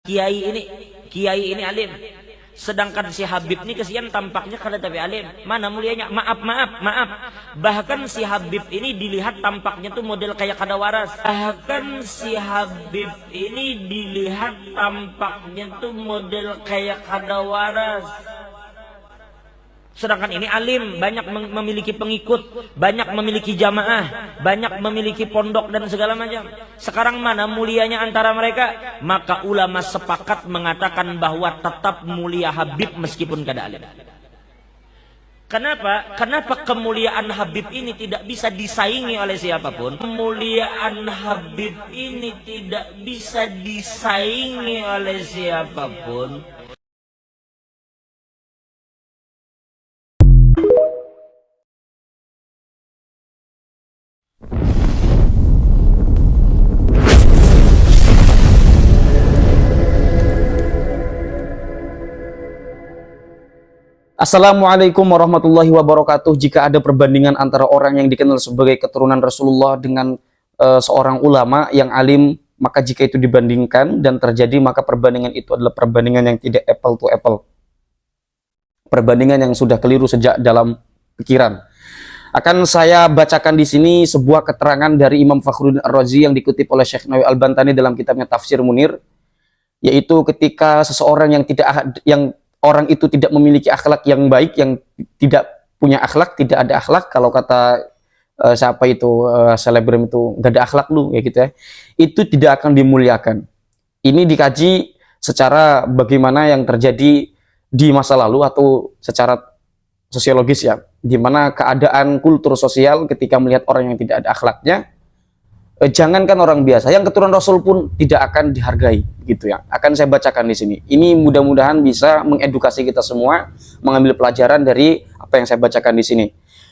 kiai ini alim. Sedangkan si Habib ini kesian tampaknya kada tapi alim. Mana mulianya? Maaf. Bahkan si Habib ini dilihat tampaknya tuh model kayak kada waras. Bahkan si Habib ini dilihat tampaknya tuh model kayak kada waras. Sedangkan ini alim, banyak memiliki pengikut, banyak memiliki jamaah, banyak memiliki pondok dan segala macam. Sekarang mana mulianya antara mereka? Maka ulama sepakat mengatakan bahwa tetap mulia Habib meskipun kada alim. Kenapa? Kenapa kemuliaan Habib ini tidak bisa disaingi oleh siapapun? Kemuliaan Habib ini tidak bisa disaingi oleh siapapun. Assalamualaikum warahmatullahi wabarakatuh. Jika ada perbandingan antara orang yang dikenal sebagai keturunan Rasulullah dengan seorang ulama yang alim, maka jika itu dibandingkan dan terjadi, maka perbandingan itu adalah perbandingan yang tidak apple to apple. Perbandingan yang sudah keliru sejak dalam pikiran. Akan saya bacakan di sini sebuah keterangan dari Imam Fakhruddin Ar-Razi yang dikutip oleh Syekh Nawawi Al-Bantani dalam kitabnya Tafsir Munir, yaitu ketika seseorang yang orang itu tidak memiliki akhlak yang baik, yang tidak punya akhlak, tidak ada akhlak, kalau kata siapa itu selebgram itu gak ada akhlak lu ya gitu ya, itu tidak akan dimuliakan. Ini dikaji secara bagaimana yang terjadi di masa lalu atau secara sosiologis ya, dimana keadaan kultur sosial ketika melihat orang yang tidak ada akhlaknya, jangankan orang biasa, yang keturunan Rasul pun tidak akan dihargai, gitu ya. Akan saya bacakan di sini. Ini mudah-mudahan bisa mengedukasi kita semua, mengambil pelajaran dari apa yang saya bacakan di sini.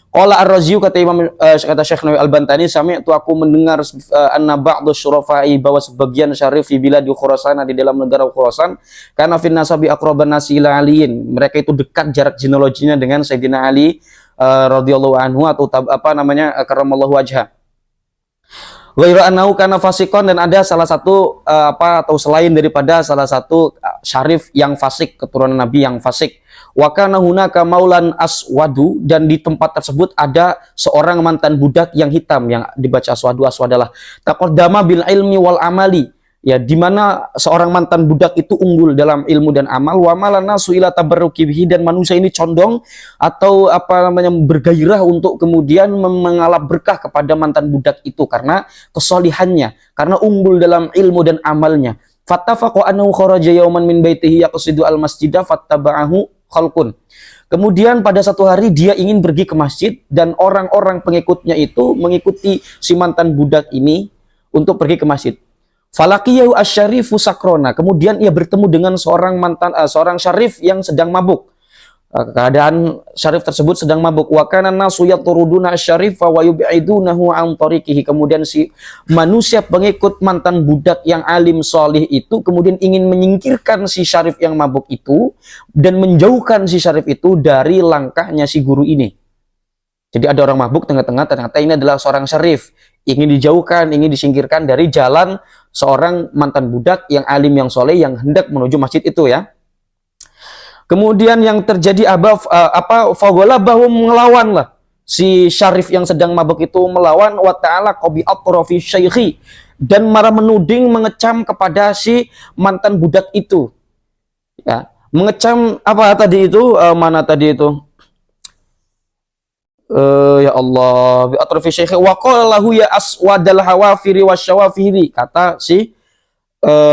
Qala Ar-Razi, kata Syekh Nawawi Al-Bantani, sami'tu, aku mendengar anna ba'du syurafai, bahwa sebagian syarif fi biladi Khurasan, di dalam negara Khurasan, karena fin nasabi aqraban nasi ila aliyin, mereka itu dekat jarak genealoginya dengan Sayyidina Ali radhiyallahu anhu, atau karramallahu wajha. Ghairu annahu kana fasiqon, dan ada salah satu atau selain daripada salah satu syarif yang fasik, keturunan Nabi yang fasik. Wa kana hunaka maulan aswadu, dan di tempat tersebut ada seorang mantan budak yang hitam, yang dibaca aswadu, aswadalah. Taqaddama bil ilmi wal amali, ya, di mana seorang mantan budak itu unggul dalam ilmu dan amal. Wa malana suila tabarruki bihi, dan manusia ini condong atau bergairah untuk kemudian mengalap berkah kepada mantan budak itu karena kesolihannya, karena unggul dalam ilmu dan amalnya. Fattafaqu annahu kharaja yawman min baitihi yaqsidu al-masjidah fattaba'ahu khalqun. Kemudian pada satu hari dia ingin pergi ke masjid, dan orang-orang pengikutnya itu mengikuti si mantan budak ini untuk pergi ke masjid. Falaqiyahu asy-syarifu sakrona, kemudian ia bertemu dengan seorang syarif yang sedang mabuk. Keadaan syarif tersebut sedang mabuk. Wa kana nasu yatruduna asy-syarifa wa yub'idunahu an tariqihi, kemudian si manusia pengikut mantan budak yang alim solih itu kemudian ingin menyingkirkan si syarif yang mabuk itu dan menjauhkan si syarif itu dari langkahnya si guru ini. Jadi ada orang mabuk tengah-tengah, ternyata ini adalah seorang syarif, ingin dijauhkan, ingin disingkirkan dari jalan seorang mantan budak yang alim yang soleh yang hendak menuju masjid itu ya. Kemudian yang terjadi bahwa melawanlah si syarif yang sedang mabuk itu, melawan wa ta'ala qabi atrafi syaikhi, dan marah menuding, mengecam kepada si mantan budak itu ya. Mengecam apa tadi itu, mana tadi itu, ya Allah, bi atrafi syaikhi wa qala lahu ya aswadal hawafiri wasyawafiri, kata si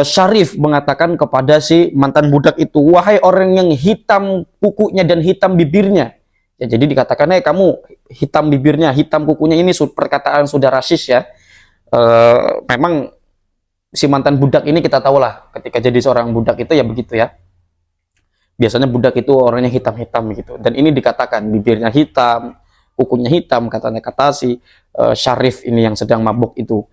syarif mengatakan kepada si mantan budak itu, wahai orang yang hitam kukunya dan hitam bibirnya ya. Jadi dikatakan, kamu hitam bibirnya, hitam kukunya, ini perkataan sudah rasis ya. Memang si mantan budak ini kita tahulah ketika jadi seorang budak itu ya begitu ya, biasanya budak itu orangnya hitam-hitam gitu, dan ini dikatakan bibirnya hitam, kukunya hitam, kata si syarif ini yang sedang mabuk itu.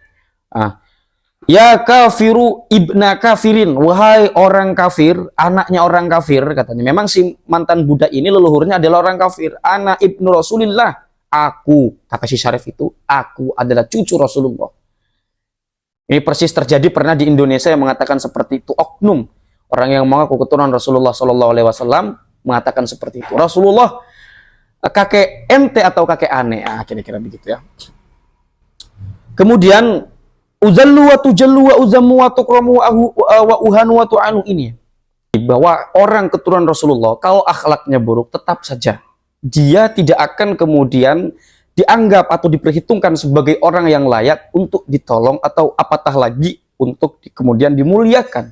Ya kafiru ibna kafirin, wahai orang kafir, anaknya orang kafir, katanya. Memang si mantan budak ini leluhurnya adalah orang kafir. Ana ibnu Rasulillah, aku, kata si syarif itu, aku adalah cucu Rasulullah. Ini persis terjadi pernah di Indonesia yang mengatakan seperti itu, oknum orang yang mengaku keturunan Rasulullah Shallallahu Alaihi Wasallam mengatakan seperti itu. Rasulullah kakek ente atau kakek aneh, kira-kira begitu ya. Kemudian uzallu wa tujallu wa uzamu wa tukramu wa uhanu wa tu'anu, ini bahwa orang keturunan Rasulullah kalau akhlaknya buruk tetap saja dia tidak akan kemudian dianggap atau diperhitungkan sebagai orang yang layak untuk ditolong atau apatah lagi untuk kemudian dimuliakan.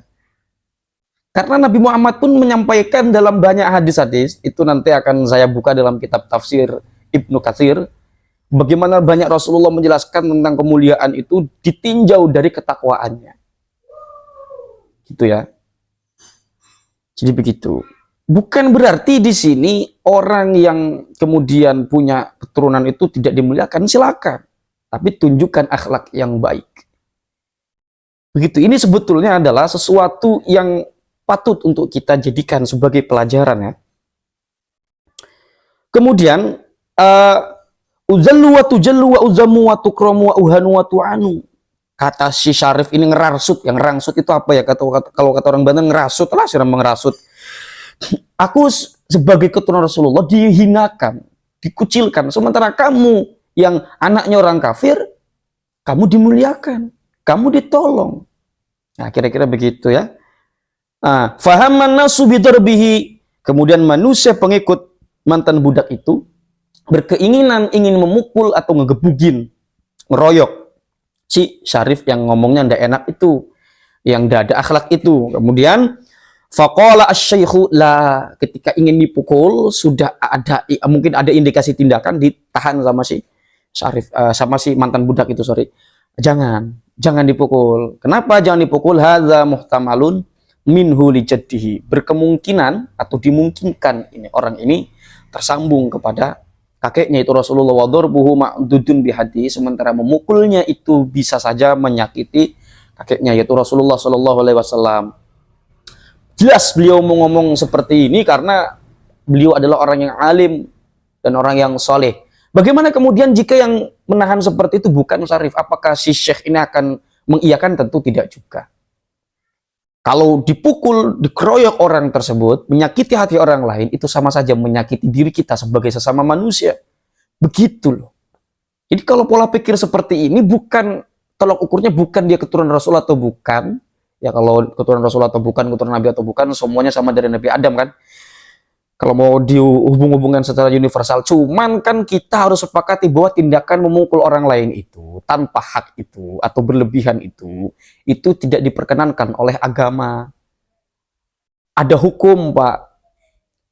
Karena Nabi Muhammad pun menyampaikan dalam banyak hadis-hadis, itu nanti akan saya buka dalam kitab tafsir Ibnu Katsir, bagaimana banyak Rasulullah menjelaskan tentang kemuliaan itu ditinjau dari ketakwaannya. Gitu ya. Jadi begitu. Bukan berarti di sini orang yang kemudian punya keturunan itu tidak dimuliakan, silakan. Tapi tunjukkan akhlak yang baik. Begitu. Ini sebetulnya adalah sesuatu yang patut untuk kita jadikan sebagai pelajaran ya. Kemudian uzallu wa tujallu wa uzamu wa tukramu wa uhanu wa tu'anu. Kata si Syarif ini ngerarsut. Yang ngerangsut itu apa ya? Kalau kata orang Banten ngerasut lah, sih mengerasut. Aku sebagai keturunan Rasulullah dihinakan, dikucilkan. Sementara kamu yang anaknya orang kafir, kamu dimuliakan, kamu ditolong. Nah, kira-kira begitu ya. Fahamman nasu bidarbihi. Kemudian manusia pengikut mantan budak itu berkeinginan ingin memukul atau ngegebugin, ngeroyok si Syarif yang ngomongnya ndak enak itu, yang ndak ada akhlak itu. Kemudian faqala asy-syaikhu la, ketika ingin dipukul sudah ada mungkin ada indikasi tindakan, ditahan sama si Syarif, sama si mantan budak itu, sorry. Jangan dipukul. Kenapa jangan dipukul? Hadza muhtamalun minhu li jaddihi. Berkemungkinan atau dimungkinkan ini orang ini tersambung kepada kakeknya itu Rasulullah, wa darbuhu ma'dudun bihadi, sementara memukulnya itu bisa saja menyakiti kakeknya yaitu Rasulullah Shallallahu Alaihi Wasallam. Jelas beliau mau ngomong seperti ini karena beliau adalah orang yang alim dan orang yang soleh. Bagaimana kemudian jika yang menahan seperti itu bukan Syarif? Apakah si Syekh ini akan mengiyakan? Tentu tidak juga. Kalau dipukul, dikeroyok orang tersebut, menyakiti hati orang lain, itu sama saja menyakiti diri kita sebagai sesama manusia. Begitu loh. Jadi kalau pola pikir seperti ini bukan, tolok ukurnya bukan dia keturunan Rasul atau bukan. Ya kalau keturunan Rasul atau bukan, keturunan Nabi atau bukan, semuanya sama dari Nabi Adam kan. Kalau mau dihubung-hubungkan secara universal, cuman kan kita harus sepakati bahwa tindakan memukul orang lain itu tanpa hak itu atau berlebihan itu tidak diperkenankan oleh agama. Ada hukum, Pak.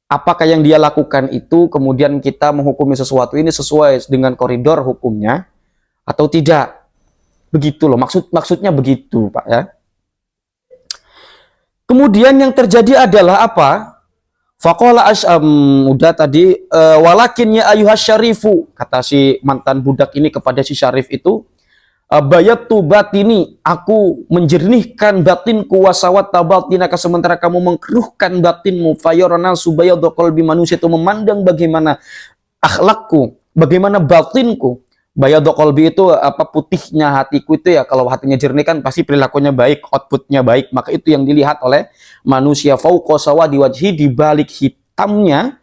Apakah yang dia lakukan itu kemudian kita menghukumi sesuatu ini sesuai dengan koridor hukumnya atau tidak? Begitu loh, maksudnya begitu, Pak ya. Kemudian yang terjadi adalah apa? Faqala udah tadi, walakin ya ayuhas syarifu, kata si mantan budak ini kepada si Syarif itu, bayatu batini, aku menjernihkan batinku, wasawat tabatinaka, sementara kamu mengkeruhkan batinmu, fayorona subayadu qalbi, manusia itu memandang bagaimana akhlakku, bagaimana batinku. Bayadu qalbi itu apa, putihnya hatiku itu ya, kalau hatinya jernih kan pasti perilakunya baik, outputnya baik, maka itu yang dilihat oleh manusia. Fauqa sawadi wajhi, di balik hitamnya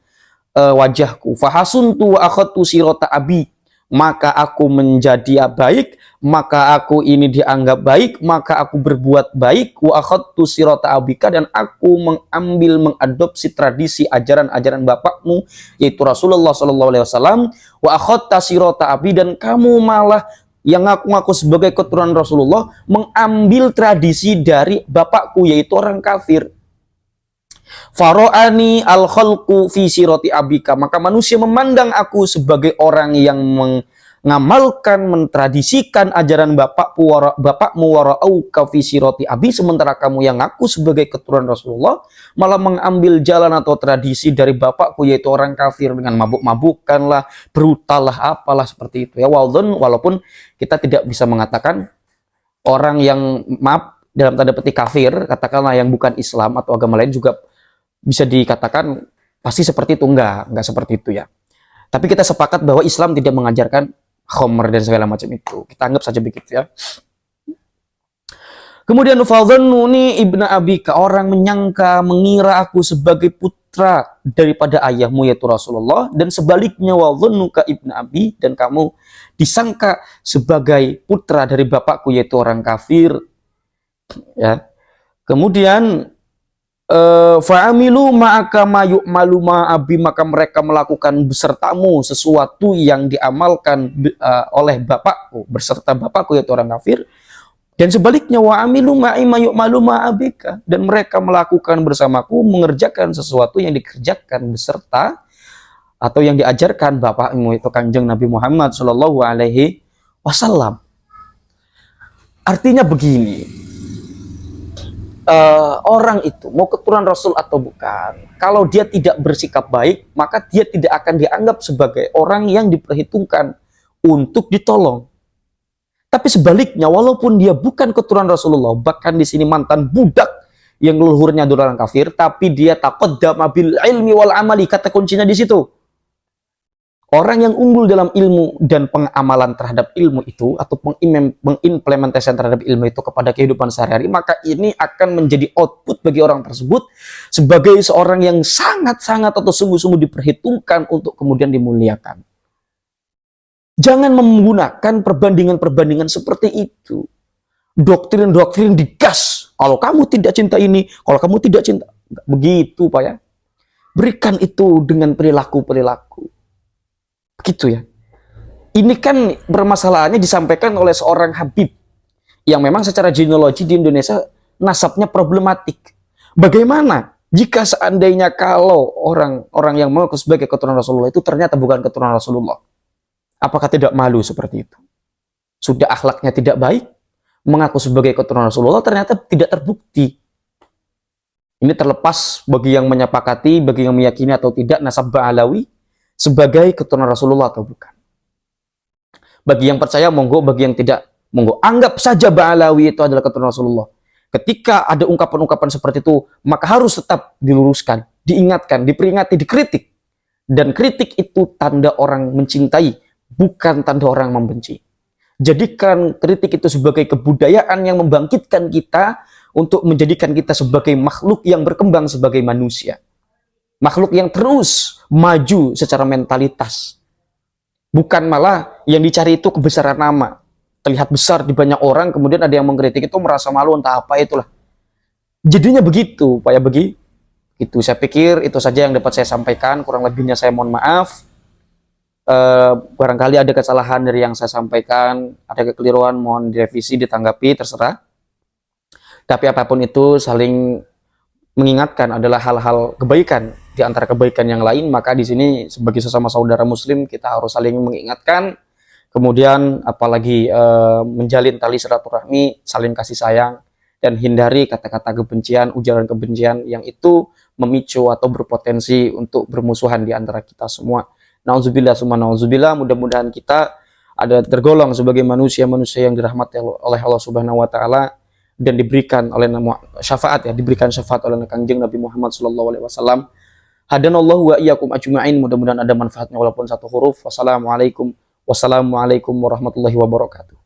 wajahku. Fahasuntu wa akhadtu sirata abi, maka aku menjadi baik, maka aku ini dianggap baik, maka aku berbuat baik. Wa akhadtu sirata abika, dan aku mengadopsi tradisi ajaran-ajaran bapakmu yaitu Rasulullah Shallallahu Alaihi Wasallam. Wa akhadta sirata abi, dan kamu malah yang ngaku-ngaku sebagai keturunan Rasulullah mengambil tradisi dari bapakku yaitu orang kafir. Faro'ani al-khalqu fi sirati abika, maka manusia memandang aku sebagai orang yang mengamalkan, mentradisikan ajaran bapakmu wara'auka fi sirati abi, sementara kamu yang ngaku sebagai keturunan Rasulullah malah mengambil jalan atau tradisi dari bapakku yaitu orang kafir dengan mabuk-mabukan lah, brutal lah, apalah seperti itu ya. Walaupun kita tidak bisa mengatakan orang yang maaf dalam tanda petik kafir, katakanlah yang bukan Islam atau agama lain juga bisa dikatakan pasti seperti itu, enggak seperti itu ya. Tapi kita sepakat bahwa Islam tidak mengajarkan khamr dan segala macam itu. Kita anggap saja begitu ya. Kemudian fadhannuni ibna abika, orang menyangka, mengira aku sebagai putra daripada ayahmu yaitu Rasulullah, dan sebaliknya wadhannuka ibna abi, dan kamu disangka sebagai putra dari bapakku yaitu orang kafir. Ya. Kemudian fa'amilu ma'aka ma yu'malu ma'abi, maka mereka melakukan besertamu sesuatu yang diamalkan oleh bapakku, beserta bapakku yaitu orang kafir. Dan sebaliknya wa'amilu ma'i ma yu'malu ma'abika, dan mereka melakukan bersamaku, mengerjakan sesuatu yang dikerjakan beserta atau yang diajarkan bapakmu itu Kanjeng Nabi Muhammad Shallallahu Alaihi Wasallam. Artinya begini, orang itu mau keturunan Rasul atau bukan, kalau dia tidak bersikap baik, maka dia tidak akan dianggap sebagai orang yang diperhitungkan untuk ditolong. Tapi sebaliknya, walaupun dia bukan keturunan Rasulullah, bahkan di sini mantan budak yang leluhurnya adalah orang kafir, tapi dia taqaddama bil ilmi wal amali, kata kuncinya di situ. Orang yang unggul dalam ilmu dan pengamalan terhadap ilmu itu, atau mengimplementasikan terhadap ilmu itu kepada kehidupan sehari-hari, maka ini akan menjadi output bagi orang tersebut sebagai seorang yang sangat-sangat atau sungguh-sungguh diperhitungkan untuk kemudian dimuliakan. Jangan menggunakan perbandingan-perbandingan seperti itu. Doktrin-doktrin digas. Kalau kamu tidak cinta ini, kalau kamu tidak cinta. Nggak begitu, Pak ya. Berikan itu dengan perilaku-perilaku. Begitu ya. Ini kan permasalahannya disampaikan oleh seorang Habib yang memang secara genealogi di Indonesia nasabnya problematik. Bagaimana jika seandainya kalau orang-orang yang mengaku sebagai keturunan Rasulullah itu ternyata bukan keturunan Rasulullah? Apakah tidak malu seperti itu? Sudah akhlaknya tidak baik, mengaku sebagai keturunan Rasulullah ternyata tidak terbukti. Ini terlepas bagi yang menyepakati, bagi yang meyakini atau tidak nasab Ba'alawi sebagai keturunan Rasulullah atau bukan. Bagi yang percaya monggo, bagi yang tidak monggo. Anggap saja Ba'alawi itu adalah keturunan Rasulullah. Ketika ada ungkapan-ungkapan seperti itu, maka harus tetap diluruskan, diingatkan, diperingati, dikritik. Dan kritik itu tanda orang mencintai, bukan tanda orang membenci. Jadikan kritik itu sebagai kebudayaan yang membangkitkan kita untuk menjadikan kita sebagai makhluk yang berkembang sebagai manusia. Makhluk yang terus maju secara mentalitas. Bukan malah yang dicari itu kebesaran nama. Terlihat besar di banyak orang, kemudian ada yang mengkritik itu merasa malu entah apa itulah. Jadinya begitu, Pak ya, begitu. Saya pikir itu saja yang dapat saya sampaikan, kurang lebihnya saya mohon maaf. Barangkali ada kesalahan dari yang saya sampaikan, ada kekeliruan, mohon direvisi, ditanggapi, terserah. Tapi apapun itu, saling mengingatkan adalah hal-hal kebaikan di antara kebaikan yang lain. Maka di sini sebagai sesama saudara Muslim kita harus saling mengingatkan. Kemudian apalagi menjalin tali silaturahmi, saling kasih sayang, dan hindari kata-kata kebencian, ujaran kebencian yang itu memicu atau berpotensi untuk bermusuhan di antara kita semua. Nauzubillah summa nauzubillah, mudah-mudahan kita ada tergolong sebagai manusia-manusia yang dirahmati oleh Allah Subhanahu wa taala dan diberikan oleh syafaat ya, diberikan syafaat oleh Kanjeng Nabi Muhammad sallallahu alaihi wasallam. Hadanallahu wa iyyakum ajma'in, mudah-mudahan ada manfaatnya walaupun satu huruf. Wassalamualaikum warahmatullahi wabarakatuh.